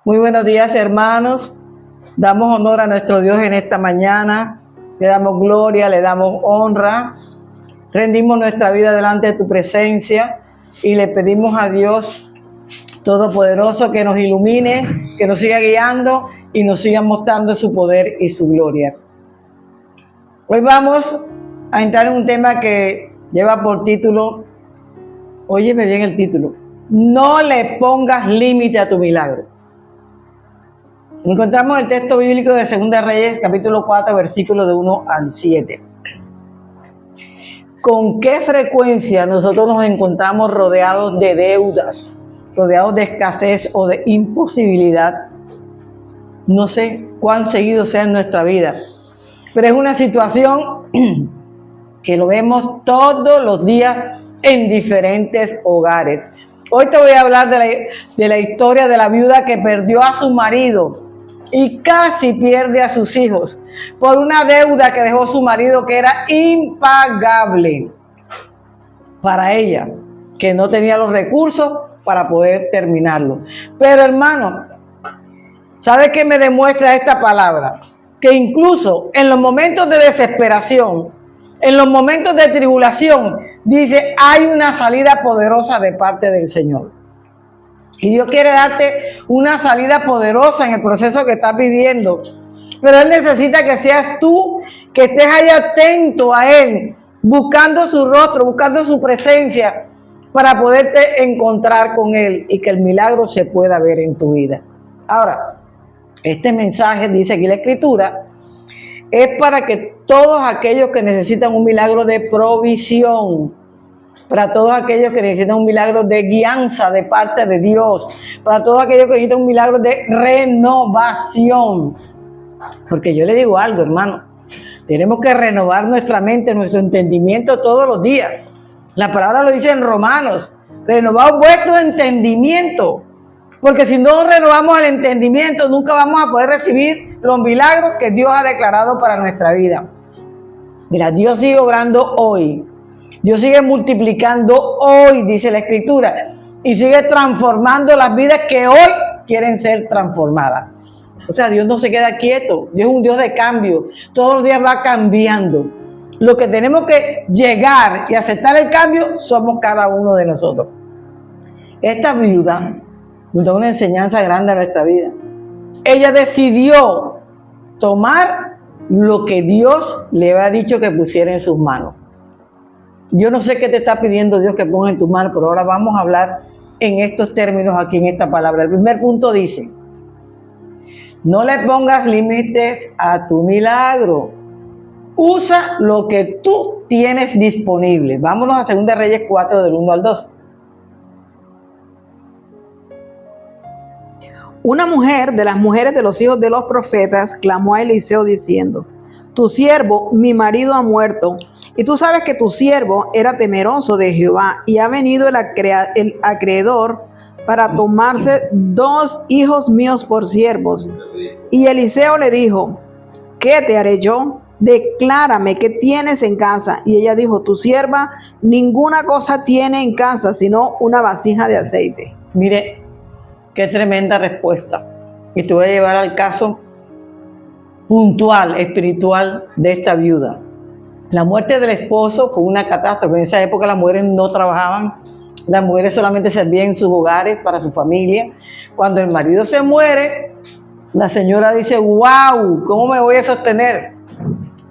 Muy buenos días, hermanos. Damos honor a nuestro Dios en esta mañana. Le damos gloria, le damos honra. Rendimos nuestra vida delante de tu presencia y le pedimos a Dios Todopoderoso que nos ilumine, que nos siga guiando y nos siga mostrando su poder y su gloria. Hoy vamos a entrar en un tema que lleva por título, óyeme bien el título, no le pongas límite a tu milagro. Encontramos el texto bíblico de 2 Reyes, capítulo 4, versículos de 1 al 7. ¿Con qué frecuencia nosotros nos encontramos rodeados de deudas, rodeados de escasez o de imposibilidad? No sé cuán seguido sea en nuestra vida, pero es una situación que lo vemos todos los días en diferentes hogares. Hoy te voy a hablar de la historia de la viuda que perdió a su marido y casi pierde a sus hijos por una deuda que dejó su marido que era impagable para ella, que no tenía los recursos para poder terminarlo. Pero hermano, ¿sabe qué me demuestra esta palabra? Que incluso en los momentos de desesperación, en los momentos de tribulación, dice, hay una salida poderosa de parte del Señor. Y Dios quiere darte una salida poderosa en el proceso que estás viviendo. Pero Él necesita que seas tú, que estés ahí atento a Él, buscando su rostro, buscando su presencia, para poderte encontrar con Él y que el milagro se pueda ver en tu vida. Ahora, este mensaje, dice aquí la Escritura, es para que todos aquellos que necesitan un milagro de provisión, para todos aquellos que necesitan un milagro de guianza de parte de Dios, para todos aquellos que necesitan un milagro de renovación. Porque yo le digo algo, hermano, tenemos que renovar nuestra mente, nuestro entendimiento todos los días. La palabra lo dice en Romanos, renovad vuestro entendimiento, porque si no renovamos el entendimiento, nunca vamos a poder recibir los milagros que Dios ha declarado para nuestra vida. Mira, Dios sigue obrando hoy. Dios sigue multiplicando hoy, dice la Escritura, y sigue transformando las vidas que hoy quieren ser transformadas. O sea, Dios no se queda quieto. Dios es un Dios de cambio. Todos los días va cambiando. Lo que tenemos que llegar y aceptar el cambio somos cada uno de nosotros. Esta viuda nos da una enseñanza grande a nuestra vida. Ella decidió tomar lo que Dios le había dicho que pusiera en sus manos. Yo no sé qué te está pidiendo Dios que ponga en tus manos, pero ahora vamos a hablar en estos términos aquí en esta palabra. El primer punto dice, no le pongas límites a tu milagro. Usa lo que tú tienes disponible. Vámonos a 2 Reyes 4, del 1 al 2. Una mujer de las mujeres de los hijos de los profetas clamó a Eliseo diciendo, tu siervo, mi marido, ha muerto, y tú sabes que tu siervo era temeroso de Jehová, y ha venido el acreedor para tomarse 2 hijos míos por siervos. Y Eliseo le dijo, ¿qué te haré yo? Declárame qué tienes en casa. Y ella dijo, tu sierva ninguna cosa tiene en casa, sino una vasija de aceite. Mire, qué tremenda respuesta. Y te voy a llevar al caso puntual, espiritual de esta viuda. La muerte del esposo fue una catástrofe. En esa época las mujeres no trabajaban. Las mujeres solamente servían en sus hogares para su familia. Cuando el marido se muere, la señora dice, wow, ¿cómo me voy a sostener?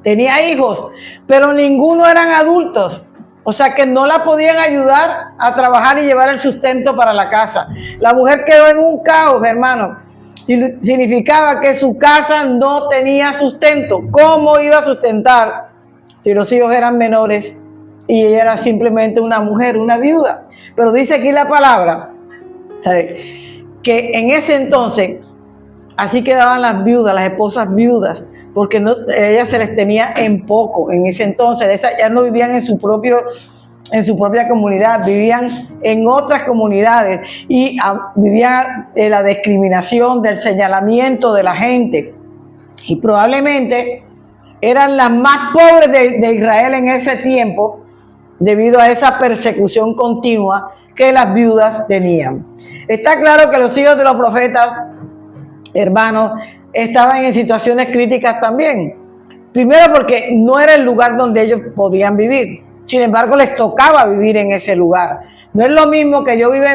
Tenía hijos, pero ninguno eran adultos. O sea que no la podían ayudar a trabajar y llevar el sustento para la casa. La mujer quedó en un caos, hermano. Y significaba que su casa no tenía sustento. ¿Cómo iba a sustentar si los hijos eran menores y ella era simplemente una mujer, una viuda? Pero dice aquí la palabra, ¿sabe?, que en ese entonces así quedaban las viudas, las esposas viudas, porque no, ellas se les tenía en poco. En ese entonces ya no vivían en su propia comunidad, vivían en otras comunidades y vivían de la discriminación, del señalamiento de la gente. Y probablemente eran las más pobres de Israel en ese tiempo, debido a esa persecución continua que las viudas tenían. Está claro que los hijos de los profetas hermanos, estaban en situaciones críticas también. Primero porque no era el lugar donde ellos podían vivir. Sin embargo, les tocaba vivir en ese lugar. No es lo mismo que yo viva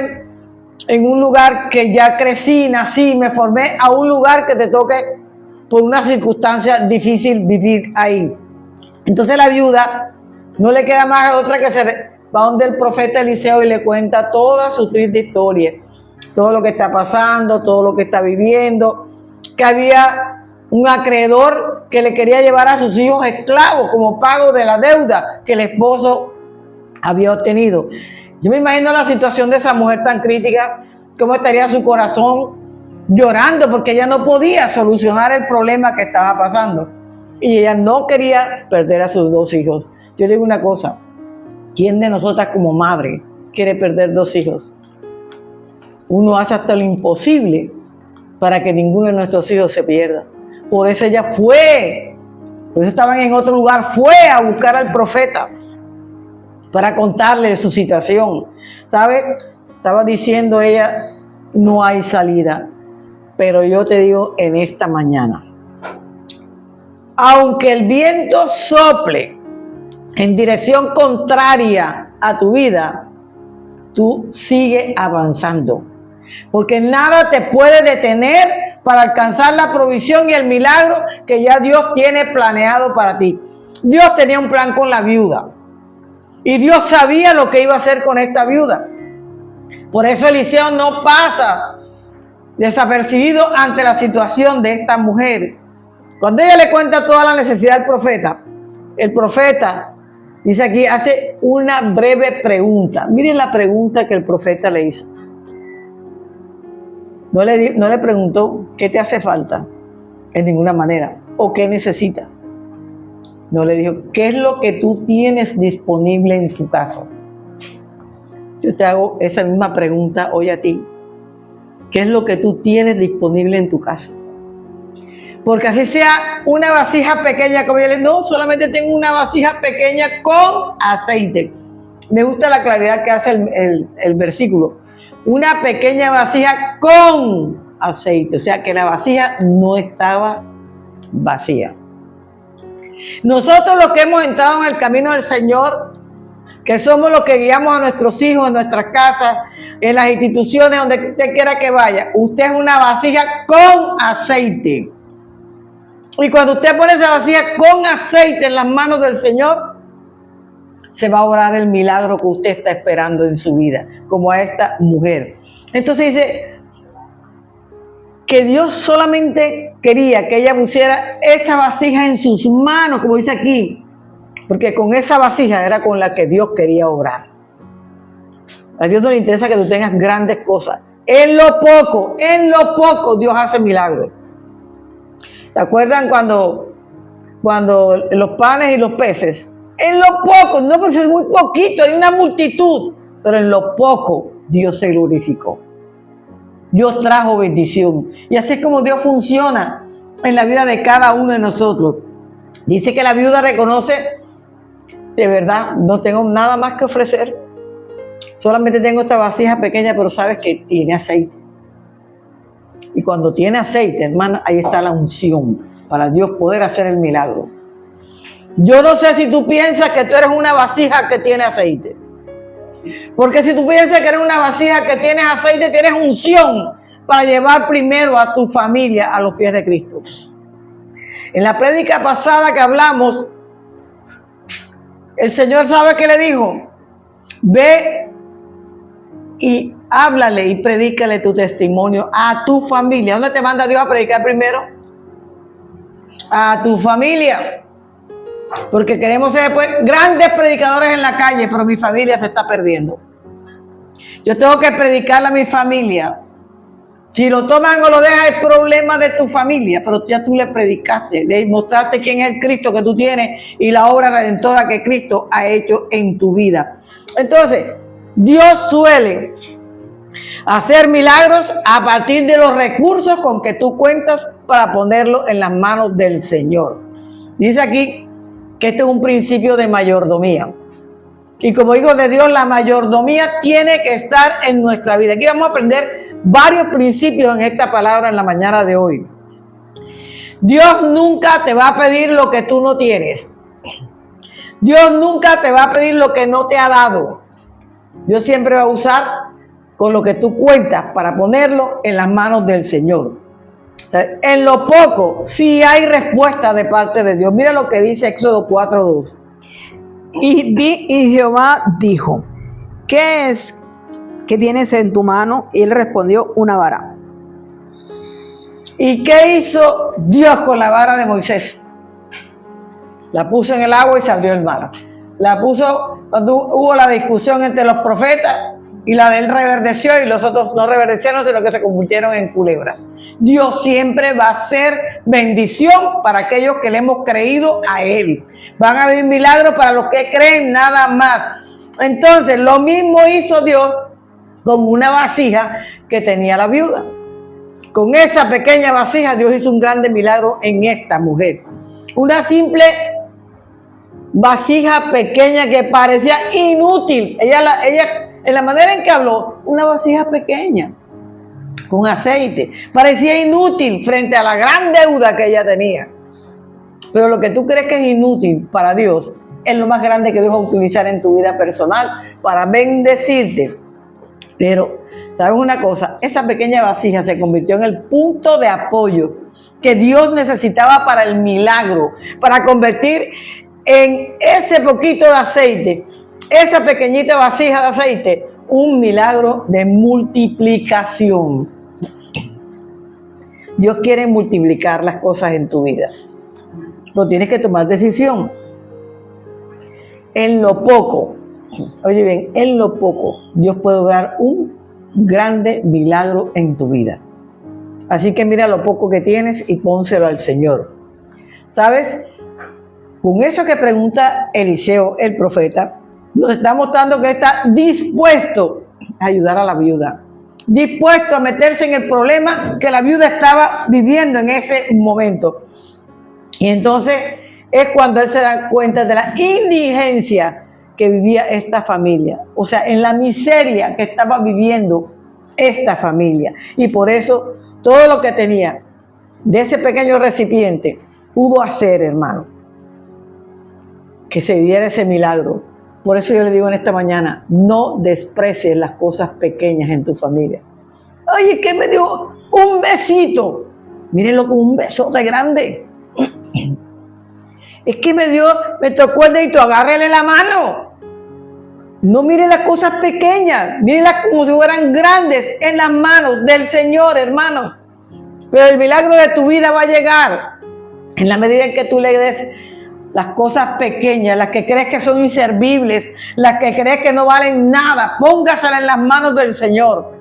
en un lugar que ya crecí, nací, me formé, a un lugar que te toque por una circunstancia difícil vivir ahí. Entonces la viuda no le queda más a otra que se va donde el profeta Eliseo y le cuenta toda su triste historia, todo lo que está pasando, todo lo que está viviendo, que había un acreedor que le quería llevar a sus hijos esclavos como pago de la deuda que el esposo había obtenido. Yo me imagino la situación de esa mujer tan crítica, cómo estaría su corazón llorando porque ella no podía solucionar el problema que estaba pasando. Y ella no quería perder a sus 2 hijos. Yo digo una cosa, ¿quién de nosotras como madre quiere perder 2 hijos? Uno hace hasta lo imposible para que ninguno de nuestros hijos se pierda. Por eso ella fue, por eso estaban en otro lugar, fue a buscar al profeta para contarle su situación. ¿Sabes? Estaba diciendo ella, no hay salida. Pero yo te digo en esta mañana, aunque el viento sople en dirección contraria a tu vida, tú sigue avanzando. Porque nada te puede detener para alcanzar la provisión y el milagro que ya Dios tiene planeado para ti. Dios tenía un plan con la viuda. Y Dios sabía lo que iba a hacer con esta viuda. Por eso Eliseo no pasa desapercibido ante la situación de esta mujer. Cuando ella le cuenta toda la necesidad al profeta, el profeta, dice aquí, hace una breve pregunta. Miren la pregunta que el profeta le hizo. No le preguntó qué te hace falta, en ninguna manera, o qué necesitas. No le dijo, ¿qué es lo que tú tienes disponible en tu casa? Yo te hago esa misma pregunta hoy a ti. ¿Qué es lo que tú tienes disponible en tu casa? Porque así sea una vasija pequeña, como ella le no, solamente tengo una vasija pequeña con aceite. Me gusta la claridad que hace el versículo. Una pequeña vasija con aceite, o sea que la vasija no estaba vacía. Nosotros los que hemos entrado en el camino del Señor, que somos los que guiamos a nuestros hijos en nuestras casas, en las instituciones, donde usted quiera que vaya, usted es una vasija con aceite. Y cuando usted pone esa vasija con aceite en las manos del Señor, se va a obrar el milagro que usted está esperando en su vida, como a esta mujer. Entonces dice que Dios solamente quería que ella pusiera esa vasija en sus manos, como dice aquí, porque con esa vasija era con la que Dios quería obrar. A Dios no le interesa que tú tengas grandes cosas. En lo poco Dios hace milagros. ¿Se acuerdan cuando los panes y los peces? En lo poco, no, porque es muy poquito, hay una multitud, pero en lo poco Dios se glorificó. Dios trajo bendición. Y así es como Dios funciona en la vida de cada uno de nosotros. Dice que la viuda reconoce, de verdad, no tengo nada más que ofrecer. Solamente tengo esta vasija pequeña, pero sabes que tiene aceite. Y cuando tiene aceite, hermana, ahí está la unción para Dios poder hacer el milagro. Yo no sé si tú piensas que tú eres una vasija que tiene aceite. Porque si tú piensas que eres una vasija que tienes aceite, tienes unción para llevar primero a tu familia a los pies de Cristo. En la prédica pasada que hablamos, el Señor sabe qué le dijo. Ve y háblale y predícale tu testimonio a tu familia. ¿Dónde te manda Dios a predicar primero? A tu familia. Porque queremos ser después grandes predicadores en la calle, pero mi familia se está perdiendo. Yo tengo que predicarle a mi familia. Si lo toman o lo dejan, es problema de tu familia, pero ya tú le predicaste, le mostraste quién es el Cristo que tú tienes y la obra redentora que Cristo ha hecho en tu vida. Entonces, Dios suele hacer milagros a partir de los recursos con que tú cuentas para ponerlo en las manos del Señor. Dice aquí que este es un principio de mayordomía. Y como hijo de Dios, la mayordomía tiene que estar en nuestra vida. Aquí vamos a aprender varios principios en esta palabra en la mañana de hoy. Dios nunca te va a pedir lo que tú no tienes. Dios nunca te va a pedir lo que no te ha dado. Dios siempre va a usar con lo que tú cuentas para ponerlo en las manos del Señor. O sea, en lo poco sí hay respuesta de parte de Dios. Mira lo que dice Éxodo 4:2. Y Jehová dijo, ¿qué es que tienes en tu mano? Y él respondió, una vara. ¿Y qué hizo Dios con la vara de Moisés? La puso en el agua y se abrió el mar. La puso cuando hubo la discusión entre los profetas y la de él reverdeció y los otros no reverdecieron, sino que se convirtieron en culebras. Dios siempre va a ser bendición para aquellos que le hemos creído a Él. Van a haber milagros para los que creen nada más. Entonces, lo mismo hizo Dios con una vasija que tenía la viuda. Con esa pequeña vasija, Dios hizo un grande milagro en esta mujer. Una simple vasija pequeña que parecía inútil. Ella, en la manera en que habló, una vasija pequeña con aceite, parecía inútil frente a la gran deuda que ella tenía. Pero lo que tú crees que es inútil para Dios es lo más grande que Dios va a utilizar en tu vida personal para bendecirte. Pero, ¿sabes una cosa? Esa pequeña vasija se convirtió en el punto de apoyo que Dios necesitaba para el milagro, para convertir en ese poquito de aceite, esa pequeñita vasija de aceite, un milagro de multiplicación. Dios quiere multiplicar las cosas en tu vida, pero tienes que tomar decisión. En lo poco, oye bien, en lo poco, Dios puede dar un grande milagro en tu vida. Así que mira lo poco que tienes y pónselo al Señor. ¿Sabes? Con eso que pregunta Eliseo, el profeta, nos está mostrando que está dispuesto a ayudar a la viuda, dispuesto a meterse en el problema que la viuda estaba viviendo en ese momento. Y entonces es cuando él se da cuenta de la indigencia que vivía esta familia, o sea, en la miseria que estaba viviendo esta familia. Y por eso todo lo que tenía de ese pequeño recipiente pudo hacer, hermano, que se diera ese milagro. Por eso yo le digo en esta mañana, no desprecies las cosas pequeñas en tu familia. Oye, ¿qué me dio? Un besito. Mírenlo como un besote grande. Es que me tocó el dedito, agárrele la mano. No miren las cosas pequeñas, mírenlas como si fueran grandes en las manos del Señor, hermano. Pero el milagro de tu vida va a llegar en la medida en que tú le des las cosas pequeñas, las que crees que son inservibles, las que crees que no valen nada, póngaselas en las manos del Señor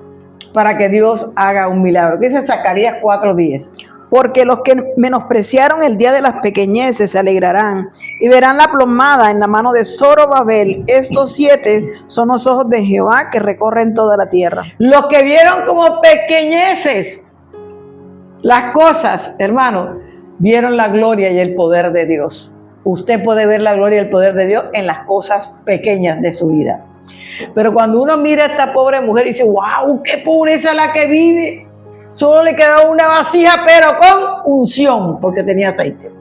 para que Dios haga un milagro. ¿Qué dice Zacarías 4:10? Porque los que menospreciaron el día de las pequeñeces se alegrarán y verán la plomada en la mano de Zorobabel. Estos 7 son los ojos de Jehová que recorren toda la tierra. Los que vieron como pequeñeces las cosas, hermano, vieron la gloria y el poder de Dios. Usted puede ver la gloria y el poder de Dios en las cosas pequeñas de su vida. Pero cuando uno mira a esta pobre mujer y dice, wow, qué pobreza la que vive. Solo le quedó una vasija, pero con unción, porque tenía aceite.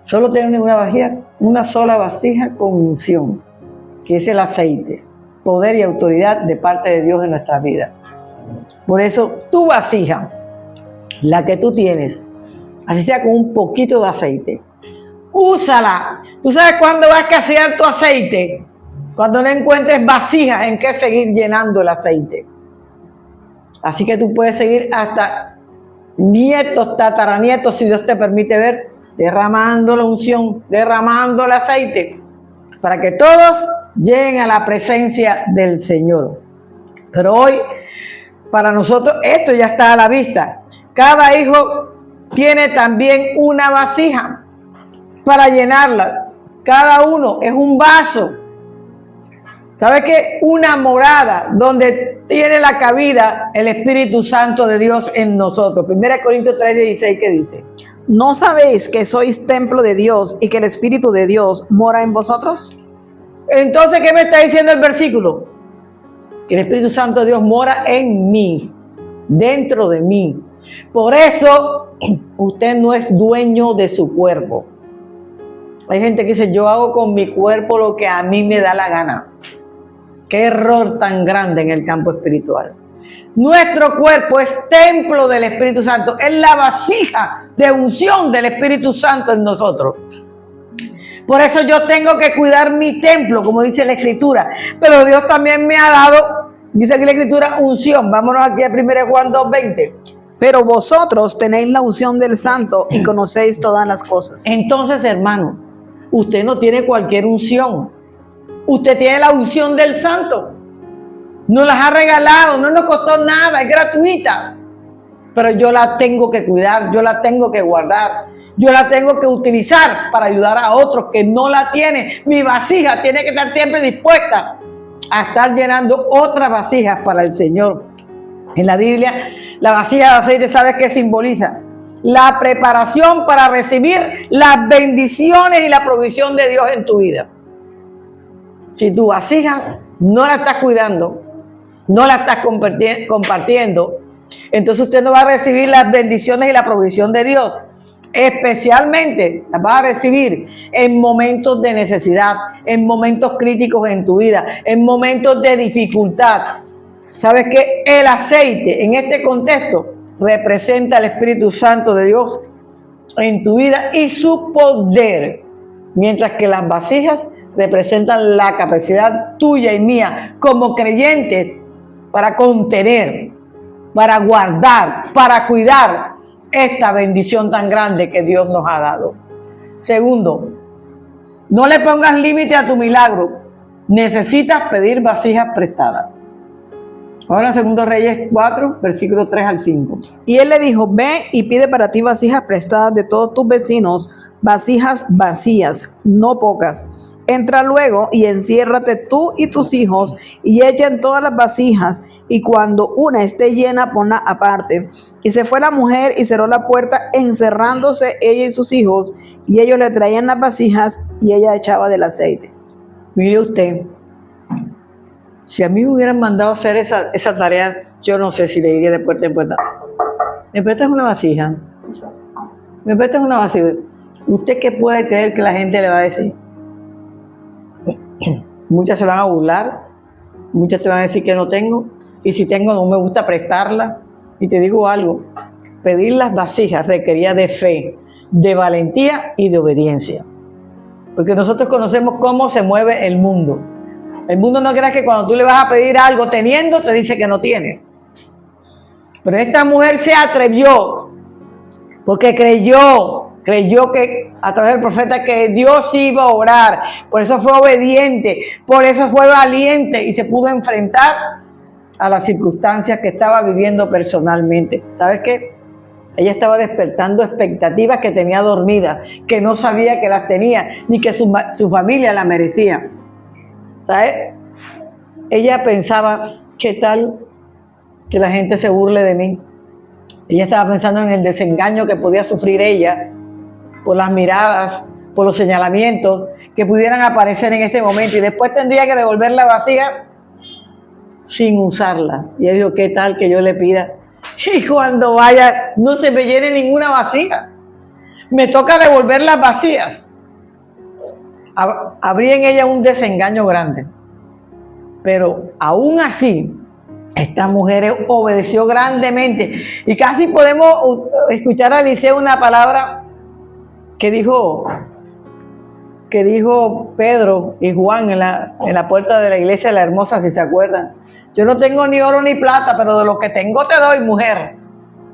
Solo tenía una sola vasija con unción, que es el aceite. Poder y autoridad de parte de Dios en nuestra vida. Por eso, tu vasija, la que tú tienes, así sea con un poquito de aceite, úsala. ¿Tú sabes cuándo vas a escasear tu aceite? Cuando no encuentres vasijas en que seguir llenando el aceite. Así que tú puedes seguir hasta nietos, tataranietos, si Dios te permite ver, derramando la unción, derramando el aceite, para que todos lleguen a la presencia del Señor. Pero hoy, para nosotros, esto ya está a la vista. Cada hijo tiene también una vasija para llenarla. Cada uno es un vaso. ¿Sabe qué? Una morada donde tiene la cabida el Espíritu Santo de Dios en nosotros. 1 Corintios 3:16, ¿qué dice? ¿No sabéis que sois templo de Dios y que el Espíritu de Dios mora en vosotros? Entonces, ¿qué me está diciendo el versículo? El Espíritu Santo de Dios mora en mí, dentro de mí. Por eso usted no es dueño de su cuerpo. Hay gente que dice, yo hago con mi cuerpo lo que a mí me da la gana. Qué error tan grande en el campo espiritual. Nuestro cuerpo es templo del Espíritu Santo, es la vasija de unción del Espíritu Santo en nosotros. Por eso yo tengo que cuidar mi templo, como dice la Escritura. Pero Dios también me ha dado, dice aquí la Escritura, unción. Vámonos aquí a 1 Juan 2:20. Pero vosotros tenéis la unción del Santo y conocéis todas las cosas. Entonces, hermano, usted no tiene cualquier unción. Usted tiene la unción del Santo. Nos las ha regalado, no nos costó nada, es gratuita. Pero yo la tengo que cuidar, yo la tengo que guardar, yo la tengo que utilizar para ayudar a otros que no la tienen. Mi vasija tiene que estar siempre dispuesta a estar llenando otras vasijas para el Señor. En la Biblia, la vasija de aceite, ¿sabes qué simboliza? La preparación para recibir las bendiciones y la provisión de Dios en tu vida. Si tu vasija no la estás cuidando, no la estás compartiendo, entonces usted no va a recibir las bendiciones y la provisión de Dios. Especialmente las vas a recibir en momentos de necesidad, en momentos críticos en tu vida, en momentos de dificultad. ¿Sabes qué? El aceite en este contexto representa el Espíritu Santo de Dios en tu vida y su poder, mientras que las vasijas representan la capacidad tuya y mía como creyentes para contener, para guardar, para cuidar esta bendición tan grande que Dios nos ha dado. Segundo, no le pongas límite a tu milagro. Necesitas pedir vasijas prestadas. Ahora 2 Reyes 4, versículos 3 al 5. Y él le dijo, ve y pide para ti vasijas prestadas de todos tus vecinos, vasijas vacías, no pocas. Entra luego y enciérrate tú y tus hijos y echen todas las vasijas, y cuando una esté llena, ponla aparte. Y se fue la mujer y cerró la puerta, encerrándose ella y sus hijos, y ellos le traían las vasijas y ella echaba del aceite. Mire usted, si a mí me hubieran mandado a hacer esa tarea, yo no sé si le diría de puerta en puerta, ¿me prestas una vasija? ¿Me prestas una vasija? ¿Usted qué puede creer que la gente le va a decir? Muchas se van a burlar, muchas se van a decir que no tengo, y si tengo no me gusta prestarla. Y te digo algo, pedir las vasijas requería de fe, de valentía y de obediencia. Porque nosotros conocemos cómo se mueve el mundo. El mundo no cree que cuando tú le vas a pedir algo teniendo, te dice que no tiene. Pero esta mujer se atrevió, porque creyó que a través del profeta que Dios iba a obrar. Por eso fue obediente, por eso fue valiente y se pudo enfrentar a las circunstancias que estaba viviendo personalmente. ¿Sabes qué? Ella estaba despertando expectativas que tenía dormidas, que no sabía que las tenía, ni que su familia las merecía. ¿Sabes? Ella pensaba, ¿qué tal que la gente se burle de mí? Ella estaba pensando en el desengaño que podía sufrir ella por las miradas, por los señalamientos que pudieran aparecer en ese momento, y después tendría que devolver la vasija sin usarla. Y ella dijo, ¿qué tal que yo le pida? Y cuando vaya, no se me llene ninguna vasija. Me toca devolver las vacías. Habría en ella un desengaño grande. Pero aún así, esta mujer obedeció grandemente. Y casi podemos escuchar a Eliseo una palabra que dijo Pedro y Juan en la puerta de la iglesia de la Hermosa, si se acuerdan. Yo no tengo ni oro ni plata, pero de lo que tengo te doy, mujer.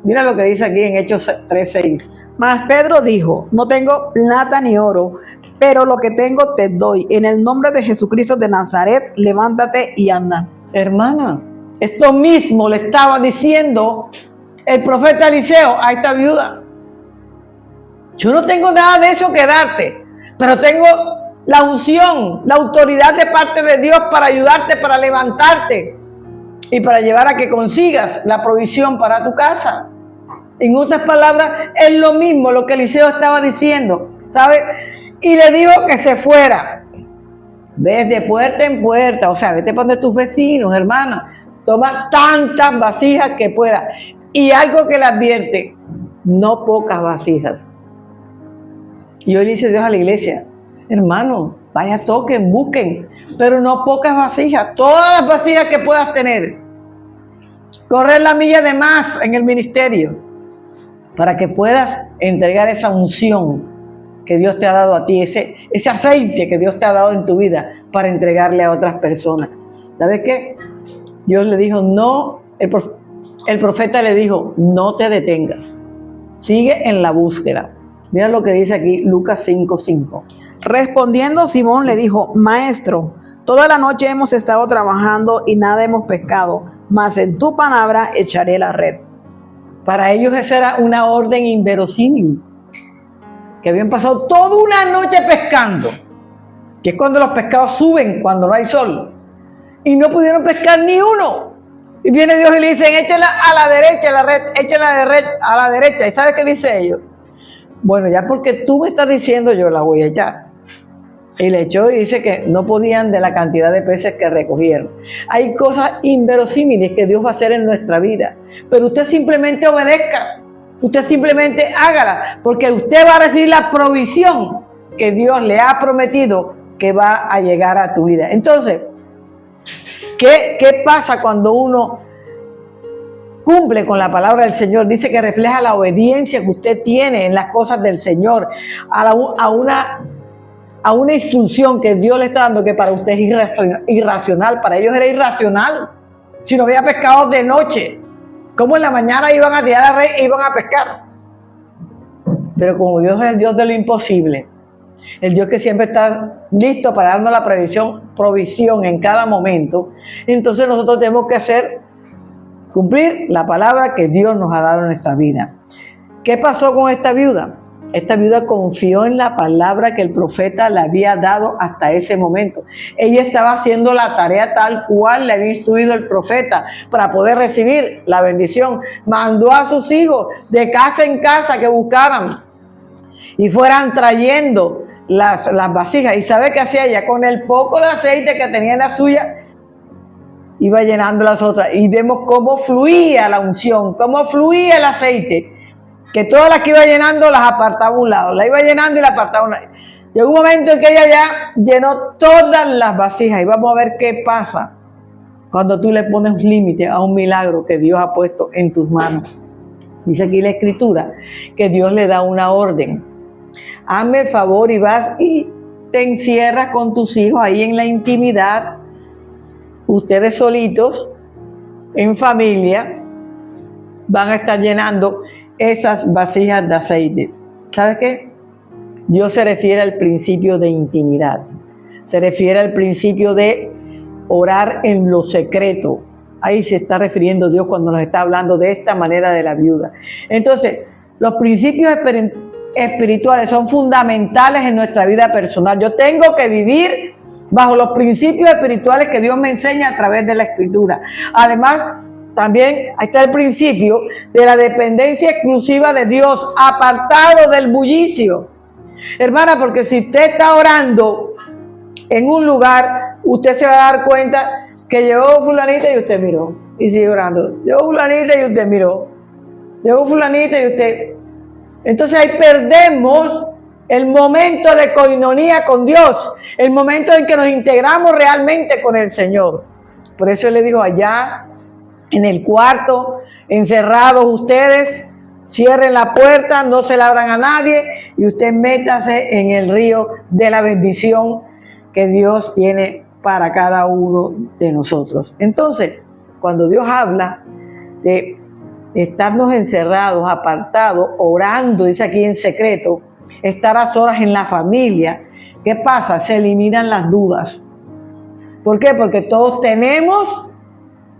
Mira lo que dice aquí en Hechos 3:6. Mas Pedro dijo, no tengo plata ni oro, pero lo que tengo te doy. En el nombre de Jesucristo de Nazaret, levántate y anda. Hermana, esto mismo le estaba diciendo el profeta Eliseo a esta viuda. Yo no tengo nada de eso que darte, pero tengo la unción, la autoridad de parte de Dios para ayudarte, para levantarte y para llevar a que consigas la provisión para tu casa. En otras palabras, es lo mismo lo que Eliseo estaba diciendo, ¿sabe? Y le dijo que se fuera. Ves de puerta en puerta, o sea, vete para donde tus vecinos, hermana. Toma tantas vasijas que puedas. Y algo que le advierte, no pocas vasijas. Y hoy le dice Dios a la iglesia, hermano, vaya, toquen, busquen, pero no pocas vasijas, todas las vasijas que puedas tener. Correr la milla de más en el ministerio, para que puedas entregar esa unción que Dios te ha dado a ti, ese aceite que Dios te ha dado en tu vida para entregarle a otras personas. ¿Sabes qué? Dios le dijo, no, el profeta le dijo, no te detengas, sigue en la búsqueda. Mira lo que dice aquí Lucas 5:5. Respondiendo Simón le dijo, Maestro, toda la noche hemos estado trabajando y nada hemos pescado, mas en tu palabra echaré la red. Para ellos esa era una orden inverosímil, que habían pasado toda una noche pescando, que es cuando los pescados suben, cuando no hay sol, y no pudieron pescar ni uno. Y viene Dios y le dicen, échala a la derecha la red, échala a la derecha. ¿Y sabes qué dice ellos? Bueno, ya porque tú me estás diciendo, yo la voy a echar. Y le echó y dice que no podían de la cantidad de peces que recogieron. Hay cosas inverosímiles que Dios va a hacer en nuestra vida, pero usted simplemente obedezca, usted simplemente hágala, porque usted va a recibir la provisión que Dios le ha prometido que va a llegar a tu vida. Entonces, ¿qué pasa cuando uno cumple con la palabra del Señor? Dice que refleja la obediencia que usted tiene en las cosas del Señor, a una instrucción que Dios le está dando, que para usted es irracional. Para ellos era irracional. Si no había pescado de noche, ¿cómo en la mañana iban a tirar la red e iban a pescar? Pero como Dios es el Dios de lo imposible, el Dios que siempre está listo para darnos la provisión en cada momento, entonces nosotros tenemos que cumplir la palabra que Dios nos ha dado en nuestra vida. ¿Qué pasó con esta viuda? Esta viuda confió en la palabra que el profeta le había dado hasta ese momento. Ella estaba haciendo la tarea tal cual le había instruido el profeta para poder recibir la bendición. Mandó a sus hijos de casa en casa que buscaran y fueran trayendo las vasijas. ¿Y sabe qué hacía ella? Con el poco de aceite que tenía en la suya, iba llenando las otras. Y vemos cómo fluía la unción, cómo fluía el aceite, que todas las que iba llenando las apartaba a un lado, la iba llenando y la apartaba a un lado. Llegó un momento en que ella ya llenó todas las vasijas, y vamos a ver qué pasa cuando tú le pones límite a un milagro que Dios ha puesto en tus manos. Dice aquí la Escritura que Dios le da una orden. Hazme el favor y vas y te encierras con tus hijos ahí en la intimidad, ustedes solitos, en familia, van a estar llenando esas vasijas de aceite. ¿Sabes qué? Dios se refiere al principio de intimidad, se refiere al principio de orar en lo secreto. Ahí se está refiriendo Dios cuando nos está hablando de esta manera de la viuda. Entonces, los principios espirituales son fundamentales en nuestra vida personal. Yo tengo que vivir bajo los principios espirituales que Dios me enseña a través de la Escritura. Además, también está el principio de la dependencia exclusiva de Dios, apartado del bullicio. Hermana, porque si usted está orando en un lugar, usted se va a dar cuenta que llegó fulanita y usted miró y sigue orando. Llegó fulanita y usted miró. Llegó fulanita y usted... Entonces ahí perdemos el momento de coinonía con Dios, el momento en que nos integramos realmente con el Señor. Por eso le digo, allá en el cuarto, encerrados ustedes, cierren la puerta, no se la abran a nadie y usted métase en el río de la bendición que Dios tiene para cada uno de nosotros. Entonces, cuando Dios habla de estarnos encerrados, apartados, orando, dice aquí en secreto, estar a solas en la familia, ¿qué pasa? Se eliminan las dudas. ¿Por qué? Porque todos tenemos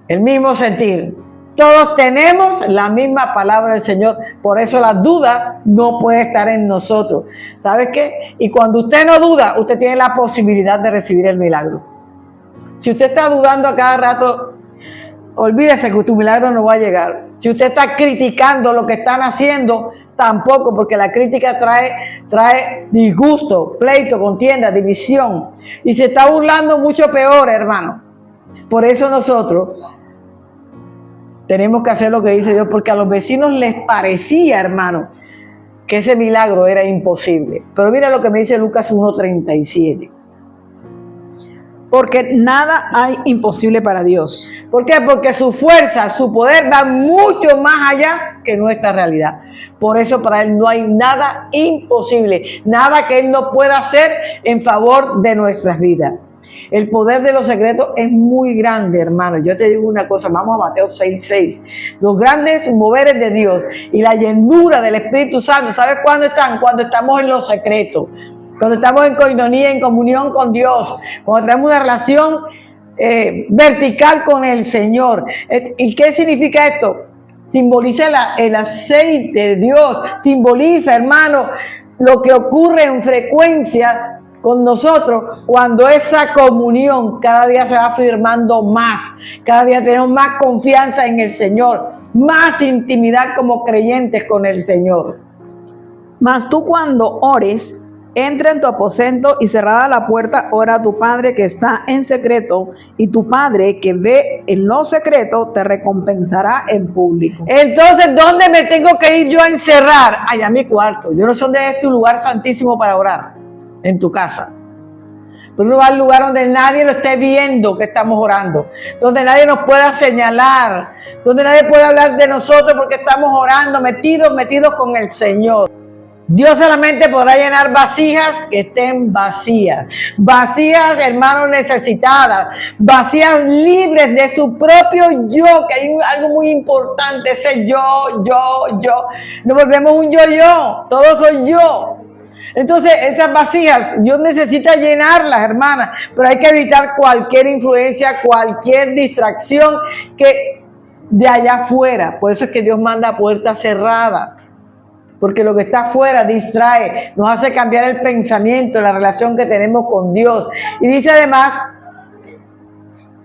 el mismo sentir. Todos tenemos la misma palabra del Señor. Por eso la duda no puede estar en nosotros. ¿Sabes qué? Y cuando usted no duda, usted tiene la posibilidad de recibir el milagro. Si usted está dudando a cada rato, olvídese que tu milagro no va a llegar. Si usted está criticando lo que están haciendo, tampoco, porque la crítica trae trae disgusto, pleito, contienda, división. Y se está burlando mucho peor, hermano. Por eso nosotros tenemos que hacer lo que dice Dios, porque a los vecinos les parecía, hermano, que ese milagro era imposible. Pero mira lo que me dice Lucas 1:37. Porque nada hay imposible para Dios. ¿Por qué? Porque su fuerza, su poder va mucho más allá que nuestra realidad. Por eso para Él no hay nada imposible, nada que Él no pueda hacer en favor de nuestras vidas. El poder de los secretos es muy grande, hermano. Yo te digo una cosa, vamos a Mateo 6:6. Los grandes moveres de Dios y la llenura del Espíritu Santo, ¿sabes cuándo están? Cuando estamos en los secretos. Cuando estamos en coinonía, en comunión con Dios, cuando tenemos una relación vertical con el Señor. ¿Y qué significa esto? Simboliza el aceite de Dios, simboliza, hermano, lo que ocurre en frecuencia con nosotros cuando esa comunión cada día se va firmando más, cada día tenemos más confianza en el Señor, más intimidad como creyentes con el Señor. Mas tú cuando ores, entra en tu aposento y cerrada la puerta, ora a tu Padre que está en secreto, y tu Padre que ve en lo secreto te recompensará en público. Entonces, ¿dónde me tengo que ir yo a encerrar? Allá a mi cuarto. Yo no sé dónde es tu lugar santísimo para orar, en tu casa. Pero uno va al lugar donde nadie lo esté viendo que estamos orando, donde nadie nos pueda señalar, donde nadie pueda hablar de nosotros porque estamos orando, metidos con el Señor. Dios solamente podrá llenar vasijas que estén vacías. Vasijas, hermanos, necesitadas. Vasijas libres de su propio yo, que hay algo muy importante, ese yo. Nos volvemos un yo. Todo soy yo. Entonces, esas vasijas, Dios necesita llenarlas, hermanas. Pero hay que evitar cualquier influencia, cualquier distracción que de allá afuera. Por eso es que Dios manda puertas cerradas. Porque lo que está afuera distrae, nos hace cambiar el pensamiento, la relación que tenemos con Dios. Y dice además,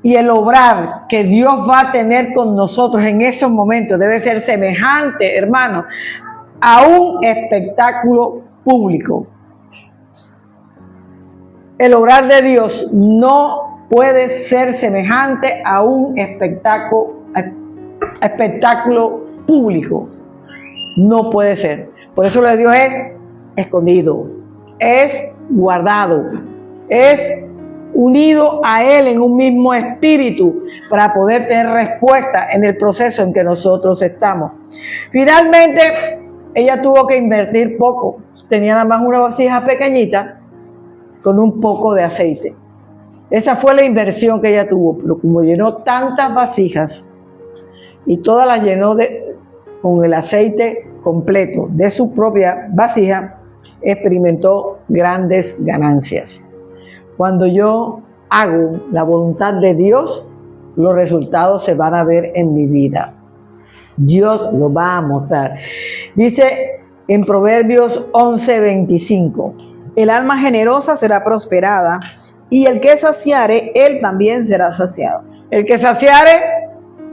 y el obrar que Dios va a tener con nosotros en esos momentos debe ser semejante, hermano, a un espectáculo público. El obrar de Dios no puede ser semejante a un espectáculo público. No puede ser. Por eso lo de Dios es escondido, es guardado, es unido a Él en un mismo espíritu para poder tener respuesta en el proceso en que nosotros estamos. Finalmente, ella tuvo que invertir poco. Tenía nada más una vasija pequeñita con un poco de aceite. Esa fue la inversión que ella tuvo, pero como llenó tantas vasijas y todas las llenó con el aceite completo de su propia vasija, experimentó grandes ganancias. Cuando yo hago la voluntad de Dios, los resultados se van a ver en mi vida. Dios lo va a mostrar. Dice en Proverbios 11:25. El alma generosa será prosperada, y el que saciare, él también será saciado. El que saciare,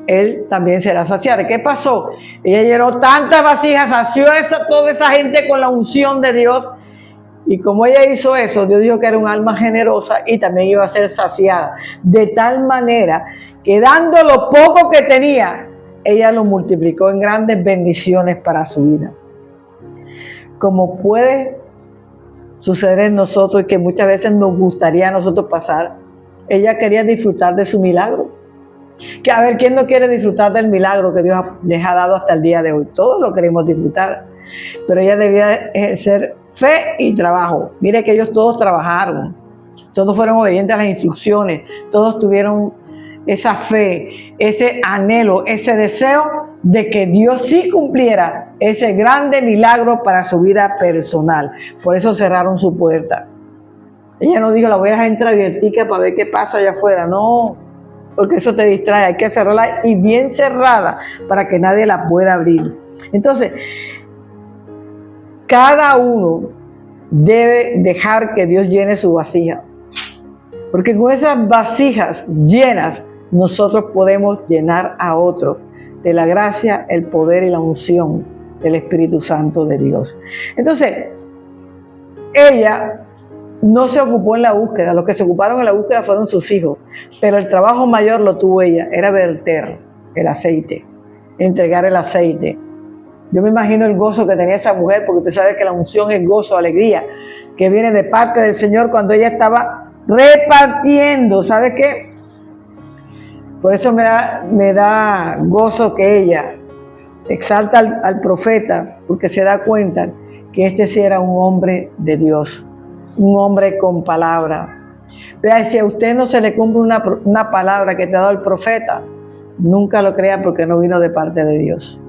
él también será saciado. ¿Qué pasó? Ella llenó tantas vasijas, sació toda esa gente con la unción de Dios. Y como ella hizo eso, Dios dijo que era un alma generosa y también iba a ser saciada. De tal manera que dando lo poco que tenía, ella lo multiplicó en grandes bendiciones para su vida. Como puede suceder en nosotros y que muchas veces nos gustaría a nosotros pasar, ella quería disfrutar de su milagro. Que a ver, ¿quién no quiere disfrutar del milagro que Dios les ha dado hasta el día de hoy? Todos lo queremos disfrutar, pero ella debía ejercer fe y trabajo. Mire que ellos todos trabajaron, todos fueron obedientes a las instrucciones, todos tuvieron esa fe, ese anhelo, ese deseo de que Dios sí cumpliera ese grande milagro para su vida personal. Por eso cerraron su puerta. Ella no dijo, la voy a dejar entreabiertica para ver qué pasa allá afuera. No, porque eso te distrae. Hay que cerrarla y bien cerrada para que nadie la pueda abrir. Entonces, cada uno debe dejar que Dios llene su vasija. Porque con esas vasijas llenas, nosotros podemos llenar a otros de la gracia, el poder y la unción del Espíritu Santo de Dios. Entonces, ella no se ocupó en la búsqueda. Los que se ocuparon en la búsqueda fueron sus hijos, pero el trabajo mayor lo tuvo ella, era verter el aceite, entregar el aceite. Yo me imagino el gozo que tenía esa mujer, porque usted sabe que la unción es gozo, alegría, que viene de parte del Señor cuando ella estaba repartiendo. ¿Sabe qué? Por eso me da gozo que ella exalta al profeta, porque se da cuenta que este sí era un hombre de Dios, un hombre con palabra. Vea, si a usted no se le cumple una palabra que te ha dado el profeta, nunca lo crea, porque no vino de parte de Dios.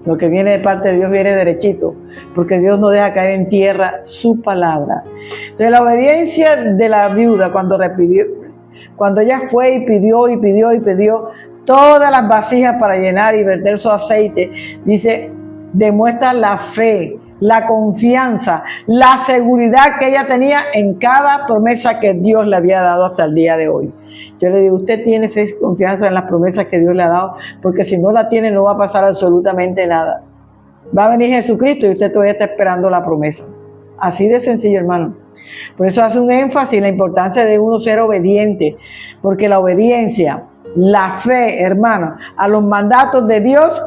Lo que viene de parte de Dios viene derechito, porque Dios no deja caer en tierra su palabra. Entonces la obediencia de la viuda cuando ella fue y pidió todas las vasijas para llenar y verter su aceite, dice, demuestra la fe, la confianza, la seguridad que ella tenía en cada promesa que Dios le había dado hasta el día de hoy. Yo le digo, usted tiene fe y confianza en las promesas que Dios le ha dado, porque si no la tiene no va a pasar absolutamente nada. Va a venir Jesucristo y usted todavía está esperando la promesa. Así de sencillo, hermano. Por eso hace un énfasis en la importancia de uno ser obediente, porque la obediencia, la fe, hermano, a los mandatos de Dios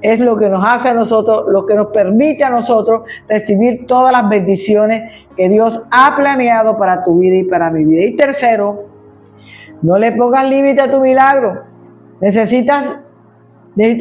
es lo que nos hace a nosotros, lo que nos permite a nosotros recibir todas las bendiciones que Dios ha planeado para tu vida y para mi vida. Y tercero, no le pongas límite a tu milagro. Necesitas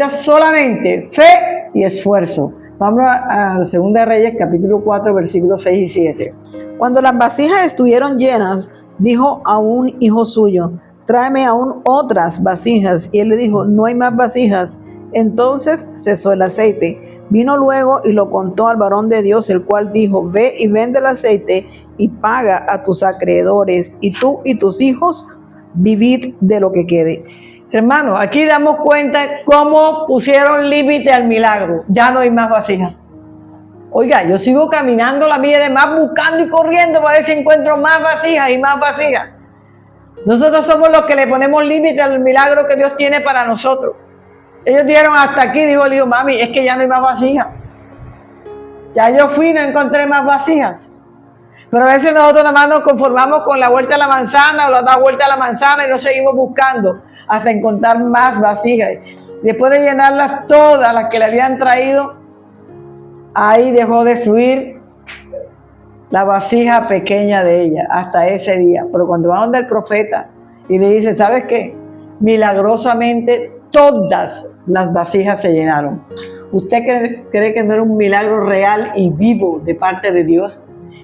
solamente fe y esfuerzo. Vamos a 2 Reyes, capítulo 4, versículos 6 y 7. Cuando las vasijas estuvieron llenas, dijo a un hijo suyo, tráeme aún otras vasijas. Y él le dijo, no hay más vasijas. Entonces cesó el aceite. Vino luego y lo contó al varón de Dios, el cual dijo, ve y vende el aceite y paga a tus acreedores, y tú y tus hijos vivid de lo que quede. Hermano, aquí damos cuenta cómo pusieron límite al milagro. Ya no hay más vasijas. Oiga, yo sigo caminando la milla de más, buscando y corriendo para ver si encuentro más vasijas y más vasijas. Nosotros somos los que le ponemos límite al milagro que Dios tiene para nosotros. Ellos dijeron hasta aquí, dijo el hijo, mami, es que ya no hay más vasijas. Ya yo fui y no encontré más vasijas. Pero a veces nosotros nada más nos conformamos con la vuelta a la manzana o la vuelta a la manzana y no seguimos buscando hasta encontrar más vasijas. Después de llenarlas todas las que le habían traído, ahí dejó de fluir la vasija pequeña de ella hasta ese día. Pero cuando va donde el profeta y le dice, ¿sabes qué? Milagrosamente todas las vasijas se llenaron. ¿Usted cree que no era un milagro real y vivo de parte de Dios?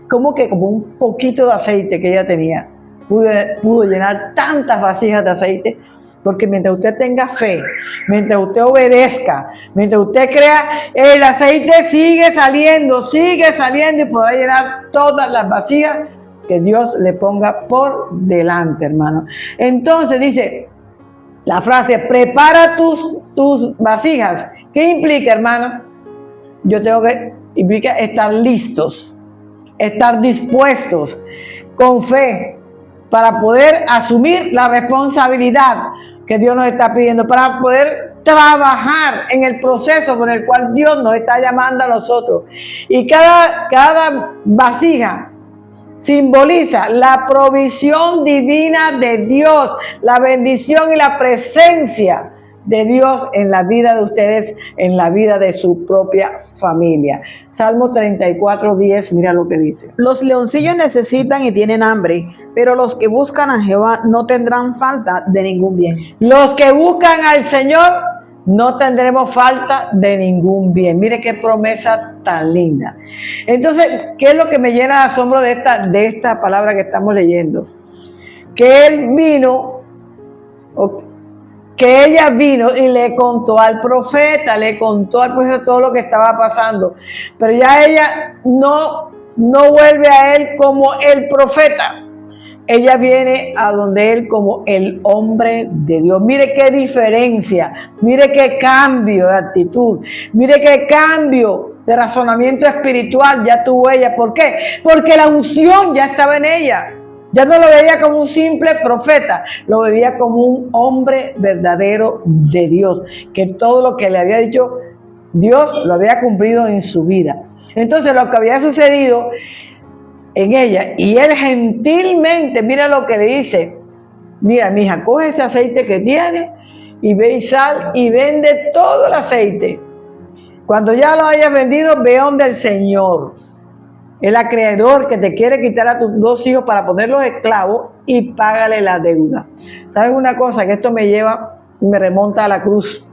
Como un poquito de aceite que ella tenía pudo llenar tantas vasijas de aceite, porque mientras usted tenga fe, mientras usted obedezca, mientras usted crea, el aceite sigue saliendo y podrá llenar todas las vasijas que Dios le ponga por delante, hermano. Entonces dice la frase, prepara tus vasijas. ¿Qué implica, hermano? Implica estar listos, estar dispuestos con fe para poder asumir la responsabilidad que Dios nos está pidiendo, para poder trabajar en el proceso con el cual Dios nos está llamando a nosotros. Y cada vasija simboliza la provisión divina de Dios, la bendición y la presencia de Dios en la vida de ustedes, en la vida de su propia familia. Salmo 34:10, mira lo que dice. Los leoncillos necesitan y tienen hambre, pero los que buscan a Jehová no tendrán falta de ningún bien. Los que buscan al Señor no tendremos falta de ningún bien. Mire qué promesa tan linda. Entonces, ¿qué es lo que me llena de asombro de esta palabra que estamos leyendo? Que ella vino y le contó al profeta todo lo que estaba pasando. Pero ya ella no vuelve a él como el profeta. Ella viene a donde él como el hombre de Dios. Mire qué diferencia, mire qué cambio de actitud, mire qué cambio de razonamiento espiritual ya tuvo ella. ¿Por qué? Porque la unción ya estaba en ella. Ya no lo veía como un simple profeta, lo veía como un hombre verdadero de Dios, que todo lo que le había dicho Dios lo había cumplido en su vida. Entonces lo que había sucedido en ella. Y él gentilmente, mira lo que le dice: mira, mija, coge ese aceite que tienes y ve y sal y vende todo el aceite. Cuando ya lo hayas vendido, ve donde el Señor, el acreedor que te quiere quitar a tus 2 hijos para ponerlos esclavos, y págale la deuda. ¿Sabes una cosa? Que esto me lleva y me remonta a la cruz.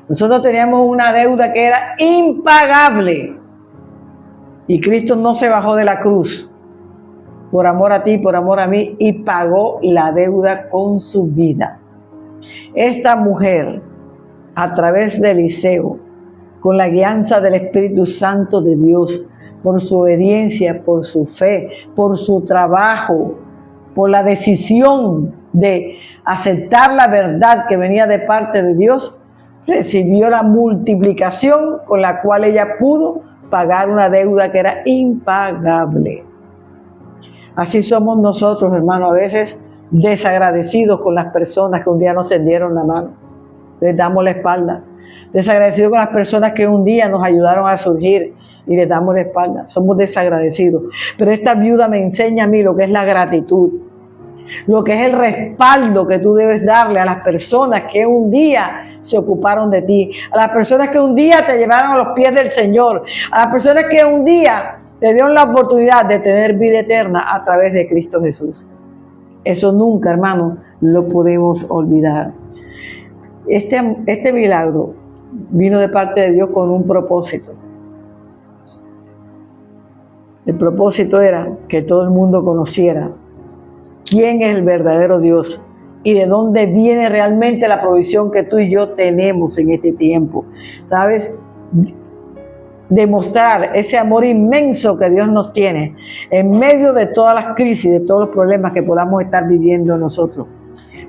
Nosotros teníamos una deuda que era impagable. Y Cristo no se bajó de la cruz por amor a ti, por amor a mí, y pagó la deuda con su vida. Esta mujer, a través de Eliseo, con la guianza del Espíritu Santo de Dios, por su obediencia, por su fe, por su trabajo, por la decisión de aceptar la verdad que venía de parte de Dios, recibió la multiplicación con la cual ella pudo pagar una deuda que era impagable. Así somos nosotros, hermanos, a veces desagradecidos con las personas que un día nos tendieron la mano, les damos la espalda. Desagradecidos con las personas que un día nos ayudaron a surgir y les damos la espalda. Somos desagradecidos. Pero esta viuda me enseña a mí lo que es la gratitud, lo que es el respaldo que tú debes darle a las personas que un día se ocuparon de ti, a las personas que un día te llevaron a los pies del Señor, a las personas que un día te dieron la oportunidad de tener vida eterna a través de Cristo Jesús. Eso nunca, hermano, lo podemos olvidar. Este milagro vino de parte de Dios con un propósito. El propósito era que todo el mundo conociera quién es el verdadero Dios y de dónde viene realmente la provisión que tú y yo tenemos en este tiempo. ¿Sabes? Demostrar ese amor inmenso que Dios nos tiene en medio de todas las crisis, de todos los problemas que podamos estar viviendo nosotros.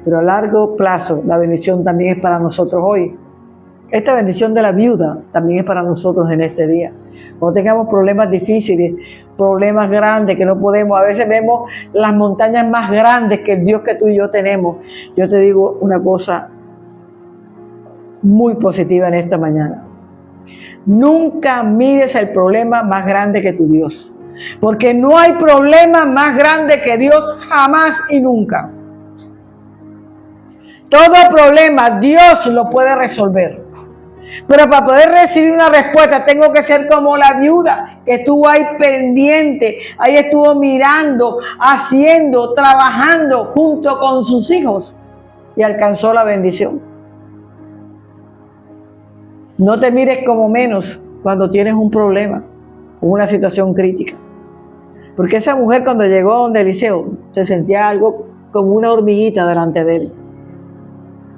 Pero a largo plazo, la bendición también es para nosotros hoy. Esta bendición de la viuda también es para nosotros en este día. Cuando tengamos problemas difíciles, problemas grandes que no podemos, a veces vemos las montañas más grandes que el Dios que tú y yo tenemos. Yo te digo una cosa muy positiva en esta mañana. Nunca mires el problema más grande que tu Dios, porque no hay problema más grande que Dios, jamás y nunca. Todo problema Dios lo puede resolver. Pero para poder recibir una respuesta tengo que ser como la viuda que estuvo ahí pendiente, ahí estuvo mirando, haciendo, trabajando junto con sus hijos y alcanzó la bendición. No te mires como menos cuando tienes un problema, una situación crítica. Porque esa mujer cuando llegó donde Eliseo se sentía algo como una hormiguita delante de él.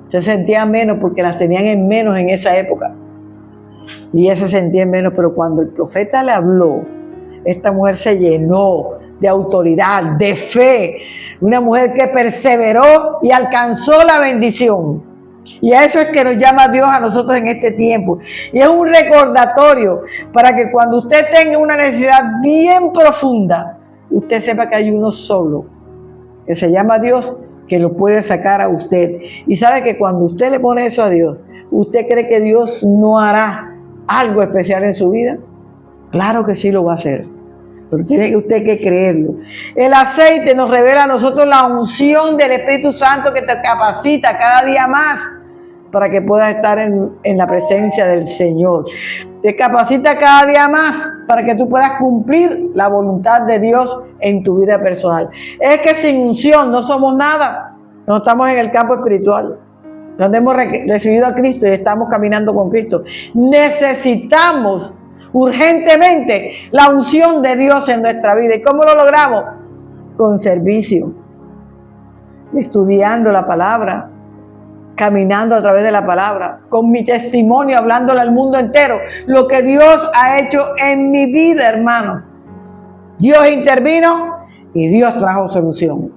Se sentía menos porque las tenían en menos en esa época. Y ella se sentía en menos, pero cuando el profeta le habló, esta mujer se llenó de autoridad, de fe. Una mujer que perseveró y alcanzó la bendición. Y a eso es que nos llama Dios a nosotros en este tiempo. Y es un recordatorio para que cuando usted tenga una necesidad bien profunda, usted sepa que hay uno solo, que se llama Dios, que lo puede sacar a usted. Y sabe que cuando usted le pone eso a Dios, ¿usted cree que Dios no hará algo especial en su vida? Claro que sí lo va a hacer, pero tiene usted que creerlo. El aceite nos revela a nosotros la unción del Espíritu Santo que te capacita cada día más para que puedas estar en la presencia del Señor. Te capacita cada día más para que tú puedas cumplir la voluntad de Dios en tu vida personal. Es que sin unción no somos nada. No estamos en el campo espiritual, donde hemos recibido a Cristo y estamos caminando con Cristo. Necesitamos urgentemente la unción de Dios en nuestra vida. ¿Y cómo lo logramos? Con servicio, estudiando la palabra, caminando a través de la palabra, con mi testimonio, hablándole al mundo entero lo que Dios ha hecho en mi vida, hermano. Dios intervino y Dios trajo solución.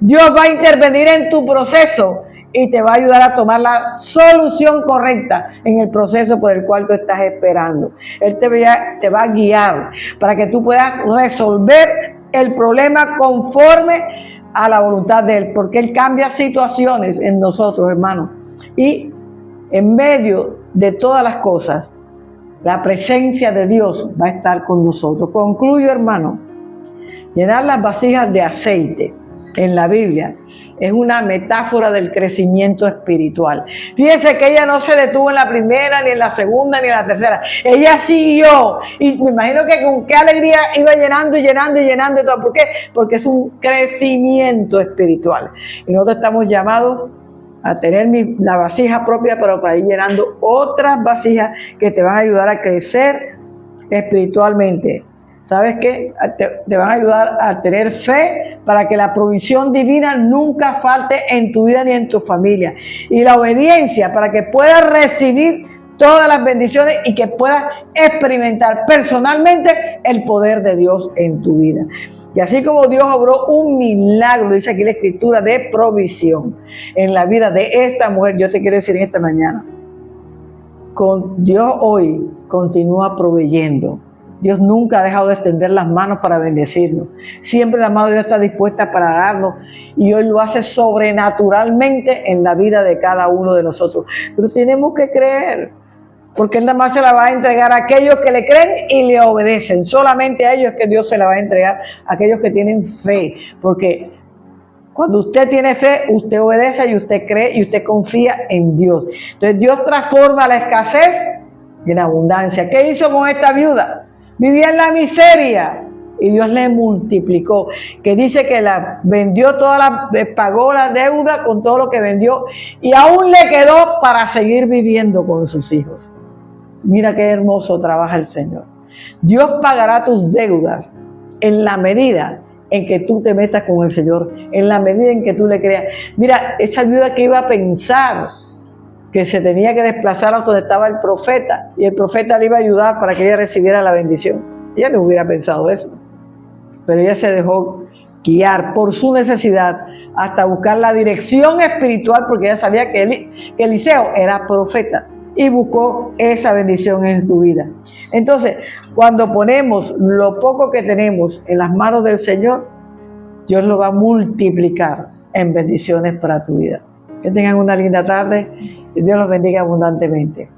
Dios va a intervenir en tu proceso y te va a ayudar a tomar la solución correcta en el proceso por el cual tú estás esperando. Él te va a guiar para que tú puedas resolver el problema conforme a la voluntad de Él, porque Él cambia situaciones en nosotros, hermanos. Y en medio de todas las cosas, la presencia de Dios va a estar con nosotros. Concluyo, hermano, Llenar las vasijas de aceite en la Biblia es una metáfora del crecimiento espiritual. Fíjense que ella no se detuvo en la primera, ni en la segunda, ni en la tercera. Ella siguió. Y me imagino que con qué alegría iba llenando y llenando y llenando y todo. ¿Por qué? Porque es un crecimiento espiritual. Y nosotros estamos llamados a tener la vasija propia, pero para ir llenando otras vasijas que te van a ayudar a crecer espiritualmente. ¿Sabes qué? Te van a ayudar a tener fe para que la provisión divina nunca falte en tu vida ni en tu familia. Y la obediencia para que puedas recibir todas las bendiciones y que puedas experimentar personalmente el poder de Dios en tu vida. Y así como Dios obró un milagro, dice aquí la Escritura, de provisión en la vida de esta mujer, yo te quiero decir en esta mañana, con Dios hoy continúa proveyendo. Dios nunca ha dejado de extender las manos para bendecirnos. Siempre la mano de Dios está dispuesta para darnos y hoy lo hace sobrenaturalmente en la vida de cada uno de nosotros. Pero tenemos que creer, porque Él nada más se la va a entregar a aquellos que le creen y le obedecen. Solamente a ellos es que Dios se la va a entregar, a aquellos que tienen fe. Porque cuando usted tiene fe, usted obedece y usted cree y usted confía en Dios. Entonces Dios transforma la escasez en abundancia. ¿Qué hizo con esta viuda? Vivía en la miseria y Dios le multiplicó, que dice que la vendió pagó la deuda con todo lo que vendió y aún le quedó para seguir viviendo con sus hijos. Mira qué hermoso trabaja el Señor. Dios pagará tus deudas en la medida en que tú te metas con el Señor, en la medida en que tú le creas. Mira, esa viuda que iba a pensar que se tenía que desplazar a donde estaba el profeta, y el profeta le iba a ayudar para que ella recibiera la bendición. Ella no hubiera pensado eso, pero ella se dejó guiar por su necesidad hasta buscar la dirección espiritual, porque ella sabía que Eliseo era profeta, y buscó esa bendición en su vida. Entonces, cuando ponemos lo poco que tenemos en las manos del Señor, Dios lo va a multiplicar en bendiciones para tu vida. Que tengan una linda tarde y Dios los bendiga abundantemente.